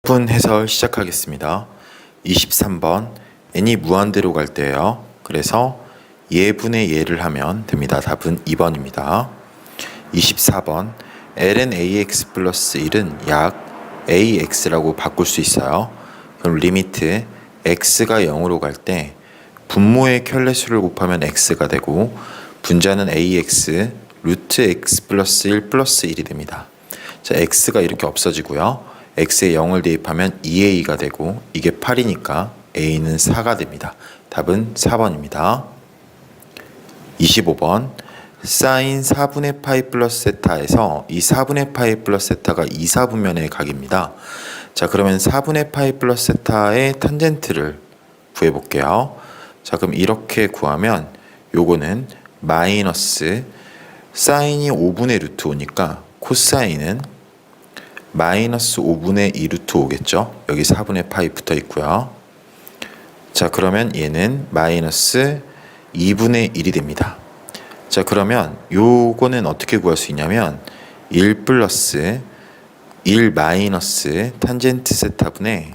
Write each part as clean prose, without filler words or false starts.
적분 해설 시작하겠습니다. 23번 n이 무한대로 갈 때예요. 그래서 예분의 예를 하면 됩니다. 답은 2번입니다. 24번 ln ax 플러스 1은 약 ax라고 바꿀 수 있어요. 그럼 리미트 x가 0으로 갈 때 분모의 켤레수를 곱하면 x가 되고 분자는 ax 루트 x 플러스 1 플러스 1이 됩니다. 자, x가 이렇게 없어지고요. x에 0을 대입하면 2a가 되고 이게 8이니까 a는 4가 됩니다. 답은 4번입니다. 25번 사인 4분의 파이 플러스 세타에서 이 4분의 파이 플러스 세타가 2사분면의 각입니다. 자, 그러면 4분의 파이 플러스 세타의 탄젠트를 구해볼게요. 자, 그럼 이렇게 구하면 요거는 마이너스 사인이 5분의 루트 5니까 코사인은 마이너스 5분의 2 루트 5겠죠. 여기 4분의 파이 붙어 있고요. 자, 그러면 얘는 마이너스 2분의 1이 됩니다. 자, 그러면 요거는 어떻게 구할 수 있냐면 1 플러스 1 마이너스 탄젠트 세타분의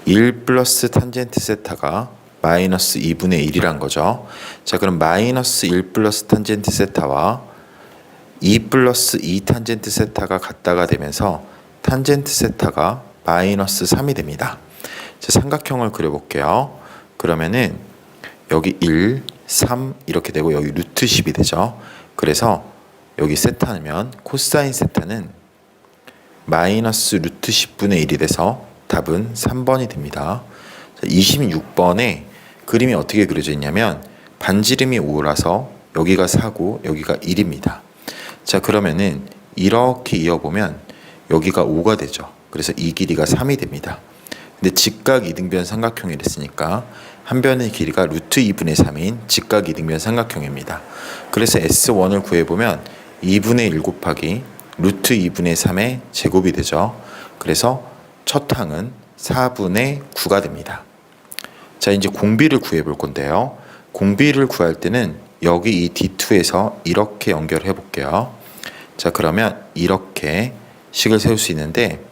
1 플러스 탄젠트 세타가 마이너스 2분의 1이란 거죠. 자, 그럼 마이너스 1 플러스 탄젠트 세타와 2 플러스 2 탄젠트 세타가 같다가 되면서 탄젠트 세타가 마이너스 3이 됩니다. 자, 삼각형을 그려볼게요. 그러면은 여기 1, 3 이렇게 되고 여기 루트 10이 되죠. 그래서 여기 세타면 코사인 세타는 마이너스 루트 10분의 1이 돼서 답은 3번이 됩니다. 자, 26번에 그림이 어떻게 그려져 있냐면 반지름이 5라서 여기가 4고 여기가 1입니다. 자, 그러면은 이렇게 이어보면 여기가 5가 되죠. 그래서 이 길이가 3이 됩니다. 근데 직각 이등변 삼각형이 됐으니까 한 변의 길이가 루트 2분의 3인 직각 이등변 삼각형입니다. 그래서 S1을 구해보면 2분의 1 곱하기 루트 2분의 3의 제곱이 되죠. 그래서 첫 항은 4분의 9가 됩니다. 자, 이제 공비를 구해볼 건데요. 공비를 구할 때는 여기 이 D2에서 이렇게 연결해 볼게요. 자, 그러면 이렇게 식을 세울 수 있는데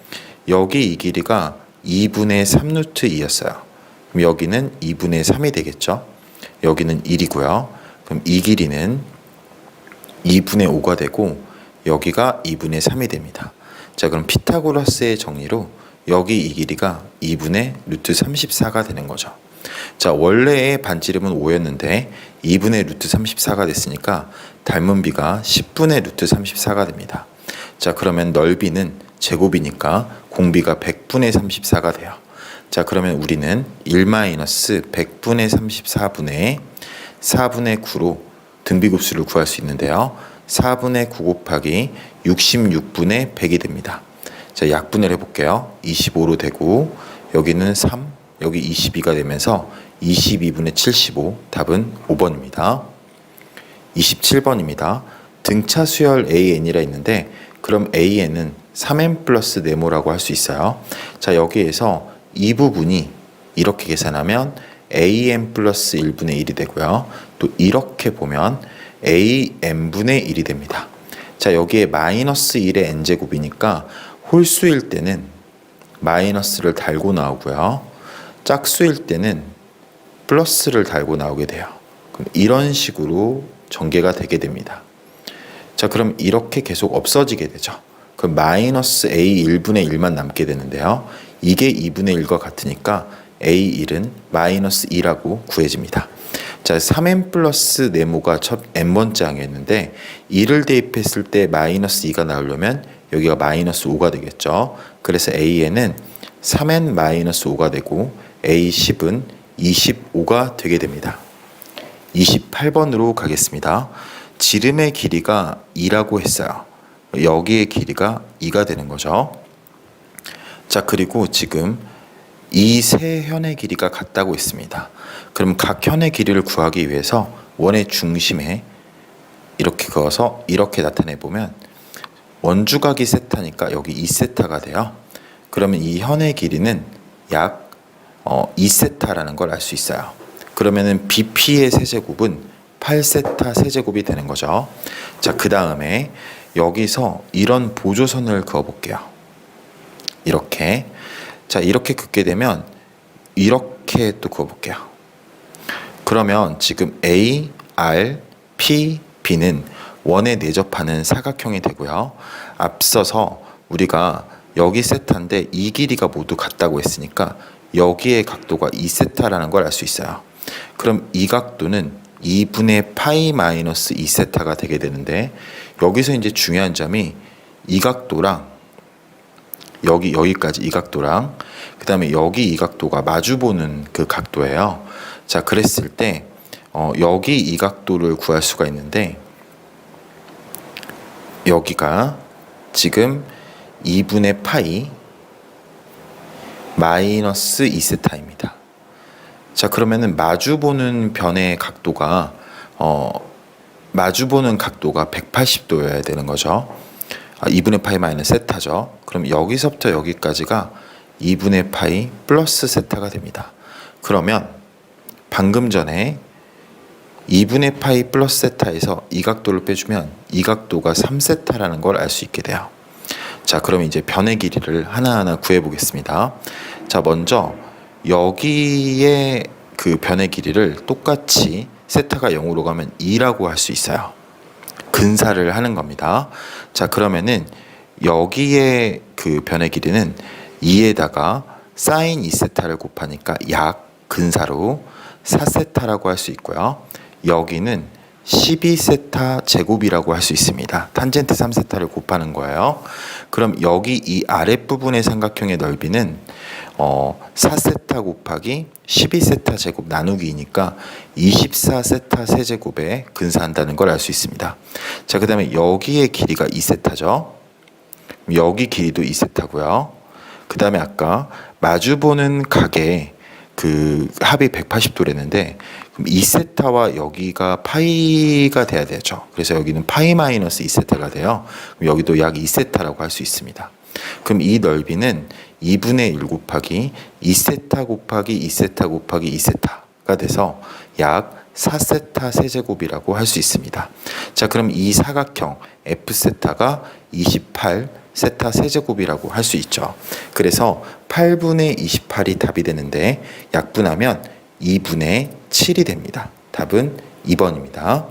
여기 이 길이가 2분의 3 루트 2였어요. 그럼 여기는 2분의 3이 되겠죠. 여기는 1이고요. 그럼 이 길이는 2분의 5가 되고 여기가 2분의 3이 됩니다. 자, 그럼 피타고라스의 정리로 여기 이 길이가 2분의 루트 34가 되는 거죠. 자, 원래의 반지름은 5였는데 2분의 루트 34가 됐으니까 닮은 비가 10분의 루트 34가 됩니다. 자, 그러면 넓이는 제곱이니까 공비가 100분의 34가 돼요. 자, 그러면 우리는 1-100분의 34분의 4분의 9로 등비급수를 구할 수 있는데요. 4분의 9 곱하기 66분의 100이 됩니다. 자, 약분을 해볼게요. 25로 되고 여기는 3, 여기 22가 되면서 22분의 75, 답은 5번입니다. 27번입니다. 등차 수열 AN이라 있는데 그럼 AN은 3n 플러스 네모라고 할 수 있어요. 자, 여기에서 이 부분이 이렇게 계산하면 AN 플러스 1분의 1이 되고요. 또 이렇게 보면 AN분의 1이 됩니다. 자, 여기에 마이너스 1의 n제곱이니까 홀수일 때는 마이너스를 달고 나오고요. 짝수일 때는 플러스를 달고 나오게 돼요. 그럼 이런 식으로 전개가 되게 됩니다. 자, 그럼 이렇게 계속 없어지게 되죠. 그럼 마이너스 A1분의 1만 남게 되는데요. 이게 2분의 1과 같으니까 A1은 마이너스 2라고 구해집니다. 자, 3n 플러스 네모가 첫 n번째 항이었는데 2를 대입했을 때 마이너스 2가 나오려면 여기가 마이너스 5가 되겠죠. 그래서 AN은 3n 마이너스 5가 되고 A10은 25가 되게 됩니다. 28번으로 가겠습니다. 지름의 길이가 2라고 했어요. 여기의 길이가 2가 되는 거죠. 자, 그리고 지금 이 세 현의 길이가 같다고 했습니다. 그럼 각 현의 길이를 구하기 위해서 원의 중심에 이렇게 그어서 이렇게 나타내 보면 원주각이 세타니까 여기 2세타가 돼요. 그러면 이 현의 길이는 약 2세타라는 걸 알 수 있어요. 그러면은 BP의 세제곱은 8세타 세제곱이 되는 거죠. 자, 그 다음에 여기서 이런 보조선을 그어 볼게요. 이렇게. 자, 이렇게 긋게 되면 이렇게 또 그어볼게요. 그러면 지금 A, R, P, B는 원에 내접하는 사각형이 되고요. 앞서서 우리가 여기 세타인데 이 길이가 모두 같다고 했으니까 여기의 각도가 2세타라는 걸 알 수 있어요. 그럼 이 각도는 2분의 파이 마이너스 2세타가 되게 되는데, 여기서 이제 중요한 점이 이 각도랑 여기까지 이 각도랑 그 다음에 여기 이 각도가 마주보는 그 각도예요. 자, 그랬을 때 여기 이 각도를 구할 수가 있는데, 여기가 지금 2분의 파이 마이너스 2세타입니다. 자, 그러면은 마주보는 변의 각도가 마주보는 각도가 180도여야 되는 거죠. 2분의 파이 마이너스 세타죠. 그럼 여기서부터 여기까지가 2분의 파이 플러스 세타가 됩니다. 그러면 방금 전에 2분의 파이 플러스 세타에서 이 각도를 빼주면 이 각도가 3세타라는 걸 알 수 있게 돼요. 자, 그럼 이제 변의 길이를 하나하나 구해 보겠습니다. 자, 먼저 여기에 그 변의 길이를 똑같이 세타가 0으로 가면 2라고 할 수 있어요. 근사를 하는 겁니다. 자, 그러면은 여기에 그 변의 길이는 2에다가 사인 2세타를 곱하니까 약 근사로 4세타라고 할 수 있고요. 여기는 12세타 제곱이라고 할 수 있습니다. 탄젠트 3세타를 곱하는 거예요. 그럼 여기 이 아랫부분의 삼각형의 넓이는 4세타 곱하기 12세타 제곱 나누기이니까 24세타 세제곱에 근사한다는 걸 알 수 있습니다. 자, 그 다음에 여기의 길이가 2세타죠. 여기 길이도 2세타고요. 그 다음에 아까 마주보는 각의 그 합이 180도랬는데, 그럼 2세타와 여기가 파이가 돼야 되죠. 그래서 여기는 파이 마이너스 2세타가 돼요. 그럼 여기도 약 2세타라고 할 수 있습니다. 그럼 이 넓이는 2분의 1 곱하기 2세타 곱하기 2세타 곱하기 2세타가 돼서 약 4세타 세제곱이라고 할 수 있습니다. 자, 그럼 이 사각형 F세타가 28세타 세제곱이라고 할 수 있죠. 그래서 8분의 28이 답이 되는데 약분하면 2분의 7이 됩니다. 답은 2번입니다.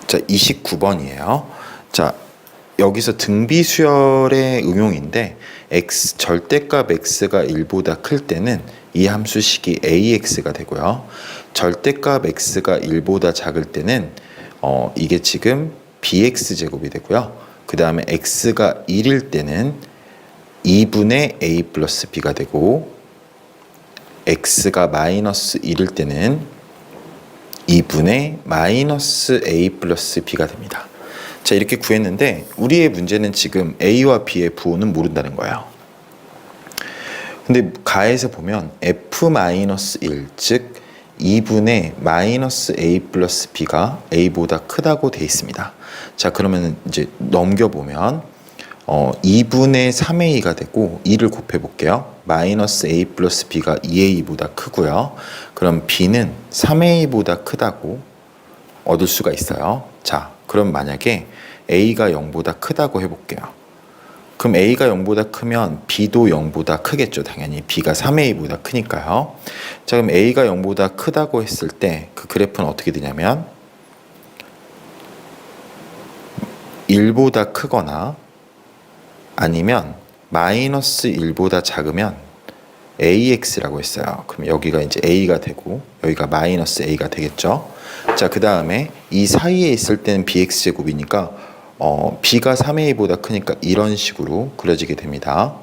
자, 29번이에요. 자, 여기서 등비수열의 응용인데 절대값 x가 1보다 클 때는 이 함수식이 ax가 되고요. 절대값 x가 1보다 작을 때는 이게 지금 bx제곱이 되고요. 그 다음에 x가 1일 때는 2분의 a 플러스 b가 되고, x가 마이너스 1일 때는 2분의 마이너스 a 플러스 b가 됩니다. 자, 이렇게 구했는데 우리의 문제는 지금 a와 b의 부호는 모른다는 거예요. 근데 가에서 보면 f-1, 즉 2분의 마이너스 a 플러스 b가 a보다 크다고 돼 있습니다. 자, 그러면 이제 넘겨보면 2분의 3a가 되고 2를 곱해볼게요. 마이너스 a 플러스 b가 2a보다 크고요. 그럼 b는 3a보다 크다고 얻을 수가 있어요. 자, 그럼 만약에 a가 0보다 크다고 해볼게요. 그럼 a가 0보다 크면 b도 0보다 크겠죠. 당연히 b가 3a보다 크니까요. 자, 그럼 a가 0보다 크다고 했을 때 그 그래프는 어떻게 되냐면 1보다 크거나 아니면 마이너스 1보다 작으면 AX라고 했어요. 그럼 여기가 이제 A가 되고 여기가 마이너스 A가 되겠죠. 자, 그 다음에 이 사이에 있을 때는 BX제곱이니까 B가 3A보다 크니까 이런 식으로 그려지게 됩니다.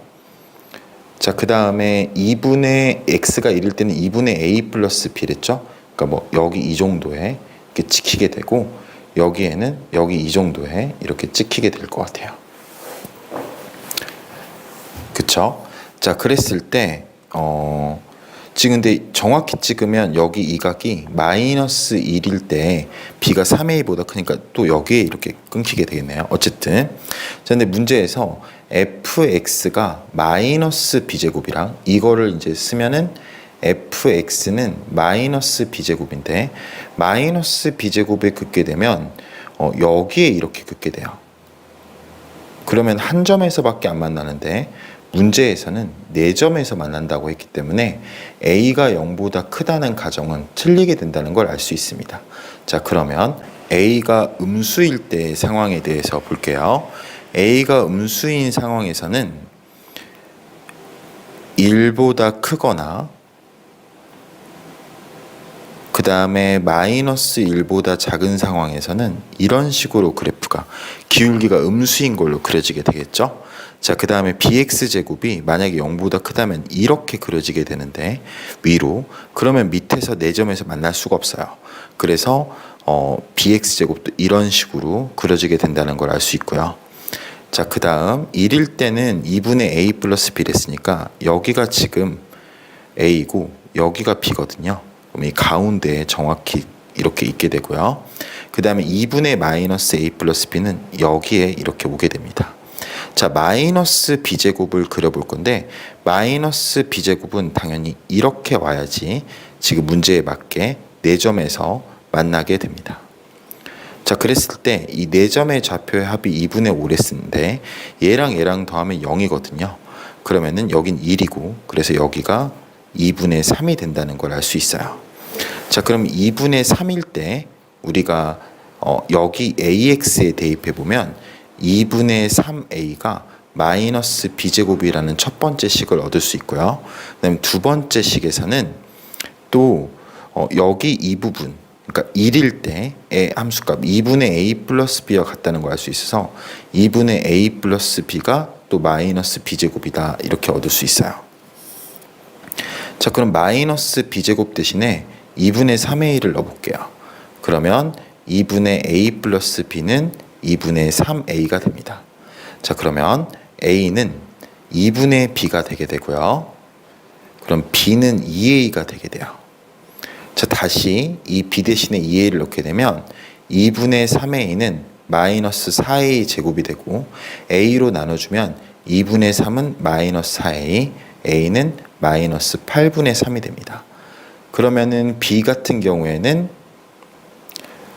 자, 그 다음에 2분의 X가 1일 때는 2분의 A 플러스 B랬죠. 그러니까 뭐 여기 이 정도에 이렇게 찍히게 되고 여기에는 여기 이 정도에 이렇게 찍히게 될 것 같아요. 그쵸? 자, 그랬을 때 지금 근데 정확히 찍으면 여기 이 각이 마이너스 1일 때 b가 3a보다 크니까 또 여기에 이렇게 끊기게 되겠네요. 어쨌든 자, 근데 문제에서 fx가 마이너스 b제곱이랑 이거를 이제 쓰면은 fx는 마이너스 b제곱인데 마이너스 b제곱에 긋게 되면 여기에 이렇게 긋게 돼요. 그러면 한 점에서밖에 안 만나는데 문제에서는 4점에서 만난다고 했기 때문에 a가 0보다 크다는 가정은 틀리게 된다는 걸 알 수 있습니다. 자, 그러면 a가 음수일 때의 상황에 대해서 볼게요. a가 음수인 상황에서는 1보다 크거나 그 다음에 마이너스 1보다 작은 상황에서는 이런 식으로 그래프가 기울기가 음수인 걸로 그려지게 되겠죠. 자, 그 다음에 bx제곱이 만약에 0보다 크다면 이렇게 그려지게 되는데 위로, 그러면 밑에서 4점에서 만날 수가 없어요. 그래서 bx제곱도 이런 식으로 그려지게 된다는 걸 알 수 있고요. 자, 그 다음 1일 때는 2분의 a 플러스 b랬으니까 여기가 지금 a이고 여기가 b거든요. 그럼 이 가운데에 정확히 이렇게 있게 되고요. 그 다음에 2분의 마이너스 a 플러스 b는 여기에 이렇게 오게 됩니다. 자, 마이너스 b제곱을 그려볼 건데 마이너스 b제곱은 당연히 이렇게 와야지 지금 문제에 맞게 4점에서 만나게 됩니다. 자, 그랬을 때 이 4점의 좌표의 합이 2분의 5를 쓰는데 얘랑 더하면 0이거든요. 그러면은 여긴 1이고 그래서 여기가 2분의 3이 된다는 걸 알 수 있어요. 자, 그럼 2분의 3일 때 우리가 여기 AX에 대입해 보면 2분의 3A가 마이너스 B제곱이라는 첫 번째 식을 얻을 수 있고요. 그 다음에 두 번째 식에서는 또 여기 이 부분, 그러니까 1일 때의 함수값 2분의 A 플러스 B와 같다는 걸 알 수 있어서 2분의 A 플러스 B가 또 마이너스 B제곱이다 이렇게 얻을 수 있어요. 자, 그럼 마이너스 B제곱 대신에 2분의 3의 1을 넣어볼게요. 그러면 2분의 A 플러스 B는 2분의 3A가 됩니다. 자, 그러면 A는 2분의 B가 되게 되고요. 그럼 B는 2A가 되게 돼요. 자, 다시 이 B 대신에 2A를 넣게 되면 2분의 3A는 마이너스 4A 제곱이 되고 A로 나눠주면 2분의 3은 마이너스 4A, A는 마이너스 8분의 3이 됩니다. 그러면은 B 같은 경우에는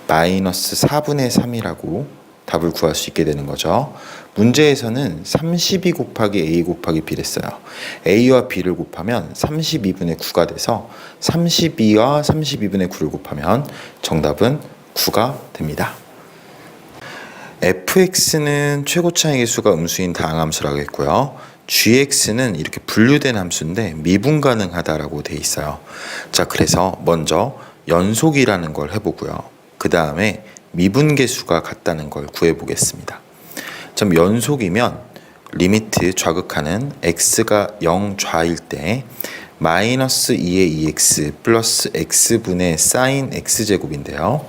마이너스 4분의 3이라고 답을 구할 수 있게 되는 거죠. 문제에서는 32 곱하기 A 곱하기 B를 써요. A와 B를 곱하면 32분의 9가 돼서 32와 32분의 9를 곱하면 정답은 9가 됩니다. fx는 최고차의 개수가 음수인 다항함수라고 했고요. gx는 이렇게 분류된 함수인데 미분 가능하다라고 돼 있어요. 자, 그래서 먼저 연속이라는 걸 해보고요. 그 다음에 미분계수가 같다는 걸 구해보겠습니다. 좀 연속이면 리미트 좌극하는 x가 0 좌일 때 마이너스 2의 2x 플러스 x분의 사인 x제곱인데요.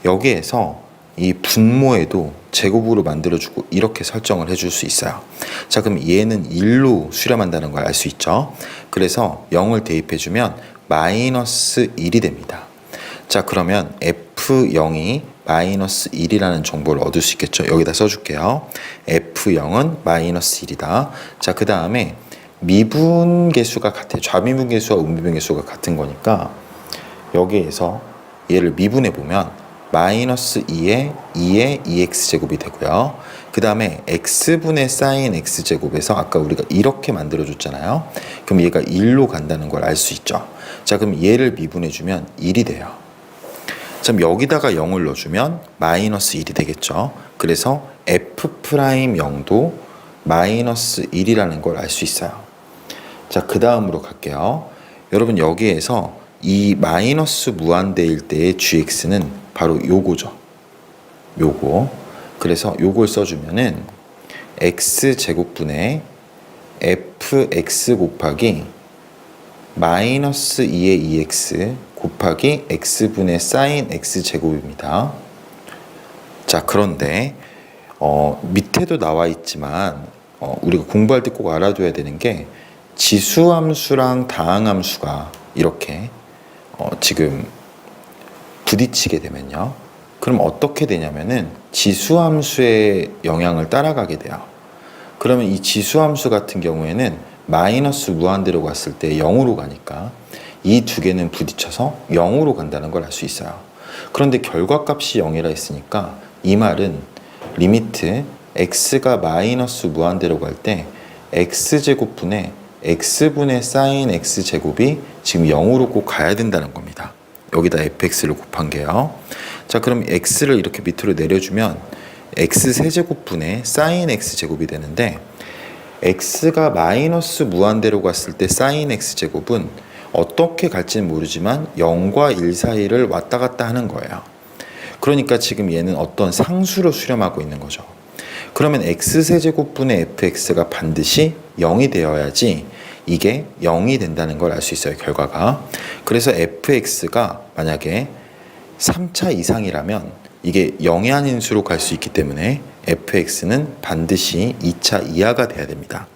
여기에서 이 분모에도 제곱으로 만들어주고 이렇게 설정을 해줄 수 있어요. 자, 그럼 얘는 1로 수렴한다는 걸 알 수 있죠. 그래서 0을 대입해주면 마이너스 1이 됩니다. 자, 그러면 F0이 마이너스 1이라는 정보를 얻을 수 있겠죠. 여기다 써줄게요. F0은 마이너스 1이다. 자, 그 다음에 미분계수가 같아요. 좌미분계수와 우미분계수가 같은 거니까 여기에서 얘를 미분해보면 마이너스 2의 2x제곱이 되고요. 그 다음에 x분의 사인 x제곱에서 아까 우리가 이렇게 만들어줬잖아요. 그럼 얘가 1로 간다는 걸 알 수 있죠. 자, 그럼 얘를 미분해주면 1이 돼요. 그럼 여기다가 0을 넣어주면 마이너스 1이 되겠죠. 그래서 f'0도 마이너스 1이라는 걸 알 수 있어요. 자, 그 다음으로 갈게요. 여러분 여기에서 이 마이너스 무한대일 때의 gx는 바로 요거죠. 요거. 그래서 요걸 써주면은 x제곱분의 fx 곱하기 마이너스 2의 2x 곱하기 x분의 사인 x제곱입니다. 자, 그런데 밑에도 나와 있지만 우리가 공부할 때 꼭 알아둬야 되는 게 지수함수랑 다항함수가 이렇게 지금 부딪히게 되면요. 그럼 어떻게 되냐면은 지수함수의 영향을 따라가게 돼요. 그러면 이 지수함수 같은 경우에는 마이너스 무한대로 갔을 때 0으로 가니까 이 두 개는 부딪혀서 0으로 간다는 걸 알 수 있어요. 그런데 결과값이 0이라 했으니까 이 말은 리미트 x가 마이너스 무한대로 갈 때 x제곱분의 x분의 사인 x제곱이 지금 0으로 꼭 가야 된다는 겁니다. 여기다 fx를 곱한 게요. 자, 그럼 x를 이렇게 밑으로 내려주면 x세제곱분의 사인 x제곱이 되는데, x가 마이너스 무한대로 갔을 때 사인 x제곱은 어떻게 갈지는 모르지만 0과 1 사이를 왔다 갔다 하는 거예요. 그러니까 지금 얘는 어떤 상수로 수렴하고 있는 거죠. 그러면 x세제곱분의 fx가 반드시 0이 되어야지 이게 0이 된다는 걸 알 수 있어요, 결과가. 그래서 fx가 만약에 3차 이상이라면 이게 0이 아닌 수로 갈 수 있기 때문에 fx는 반드시 2차 이하가 돼야 됩니다.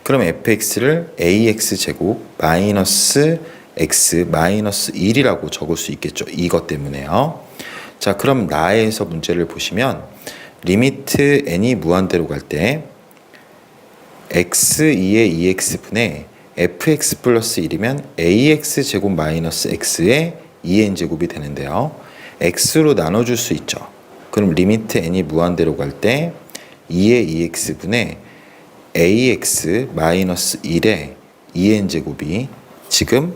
그럼 fx를 ax제곱 마이너스 x 마이너스 1이라고 적을 수 있겠죠. 이것 때문에요. 자, 그럼 나에서 문제를 보시면 리미트 n이 무한대로 갈 때 x2의 2x분의 fx 플러스 1이면 ax제곱 마이너스 x의 2n제곱이 되는데요. x로 나눠줄 수 있죠. 그럼 리미트 n이 무한대로 갈 때 2의 2x분의 ax 마이너스 1의 2n제곱이 지금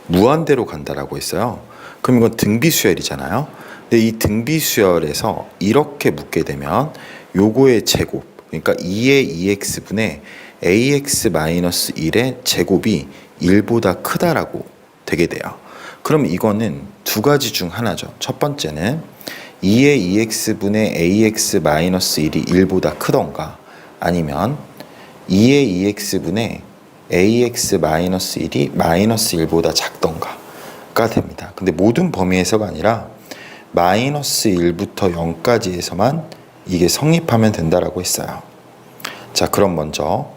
무한대로 간다라고 했어요. 그럼 이건 등비수열이잖아요. 근데 이 등비수열에서 이렇게 묻게 되면 요거의 제곱, 그러니까 2의 2x분의 ax 마이너스 1의 제곱이 1보다 크다라고 되게 돼요. 그럼 이거는 두 가지 중 하나죠. 첫 번째는 2의 2x분의 ax 마이너스 1이 1보다 크던가, 아니면 2의 2x분의 ax 마이너스 1이 마이너스 1보다 작던가가 됩니다. 근데 모든 범위에서가 아니라 마이너스 1부터 0까지에서만 이게 성립하면 된다라고 했어요. 자, 그럼 먼저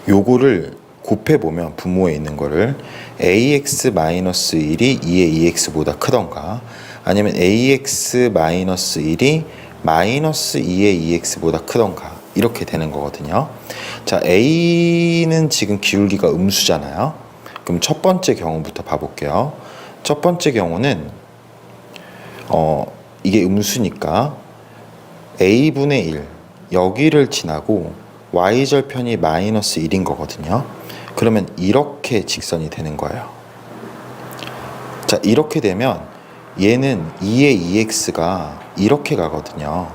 요거를 곱해보면 분모에 있는 거를 ax 마이너스 1이 2의 2x보다 크던가, 아니면 ax 마이너스 1이 마이너스 2의 2x보다 크던가, 이렇게 되는 거거든요. 자, a는 지금 기울기가 음수잖아요. 그럼 첫 번째 경우부터 봐볼게요. 첫 번째 경우는 이게 음수니까 a분의 1 여기를 지나고 y절편이 마이너스 1인 거거든요. 그러면 이렇게 직선이 되는 거예요. 자, 이렇게 되면 얘는 2의 2x가 이렇게 가거든요.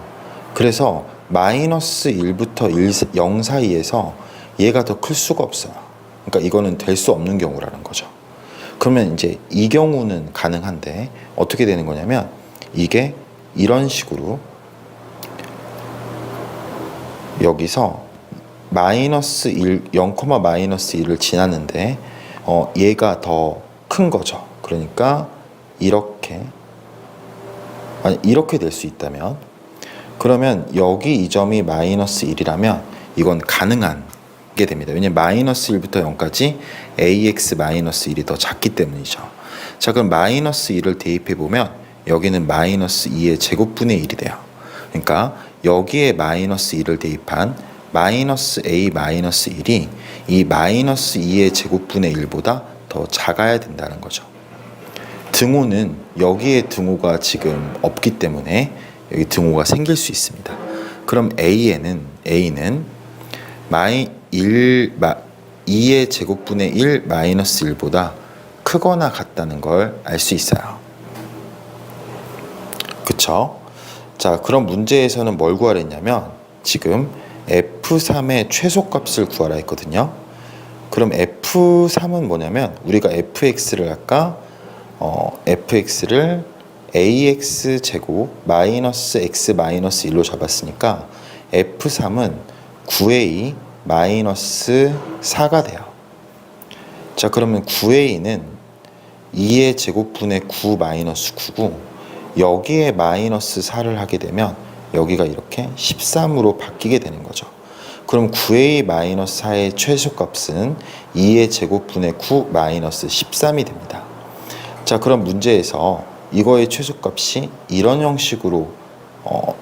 그래서 마이너스 1부터 0 사이에서 얘가 더 클 수가 없어요. 그러니까 이거는 될 수 없는 경우라는 거죠. 그러면 이제 이 경우는 가능한데 어떻게 되는 거냐면, 이게 이런 식으로 여기서 마이너스 1, 0, 마이너스 1을 지났는데 얘가 더 큰 거죠. 그러니까 이렇게 될 수 있다면, 그러면 여기 이 점이 마이너스 1이라면 이건 가능한 게 됩니다. 왜냐면 마이너스 1부터 0까지 ax 마이너스 1이 더 작기 때문이죠. 자, 그럼 마이너스 1을 대입해 보면 여기는 마이너스 2의 제곱분의 1이 돼요. 그러니까 여기에 마이너스 1을 대입한 마이너스 a 마이너스 1이 이 마이너스 2의 제곱분의 1보다 더 작아야 된다는 거죠. 등호는 여기에 등호가 지금 없기 때문에 여기 등호가 생길 수 있습니다. 그럼 a는 2의 제곱분의 1 마이너스 1보다 크거나 같다는 걸 알 수 있어요. 그쵸? 자, 그럼 문제에서는 뭘 구하라 했냐면, 지금 f3의 최소값을 구하라 했거든요. 그럼 f3은 뭐냐면, 우리가 fx를 아까 fx를 ax 제곱 마이너스 x 마이너스 1로 잡았으니까 f3은 9a 마이너스 4가 돼요. 자, 그러면 9a는 2의 제곱분의 9 마이너스 9고, 여기에 마이너스 4를 하게 되면 여기가 이렇게 13으로 바뀌게 되는 거죠. 그럼 9a 마이너스 4의 최소값은 2의 제곱분의 9 마이너스 13이 됩니다. 자, 그럼 문제에서 이거의 최소값이 이런 형식으로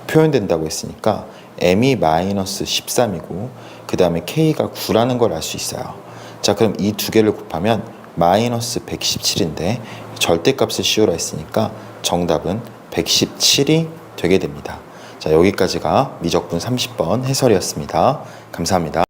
표현된다고 했으니까 m이 마이너스 13이고 그 다음에 k가 9라는 걸 알 수 있어요. 자, 그럼 이 두 개를 곱하면 마이너스 117인데 절대값을 씌우라 했으니까 정답은 117이 되게 됩니다. 자, 자, 여기까지가 미적분 30번 해설이었습니다. 감사합니다.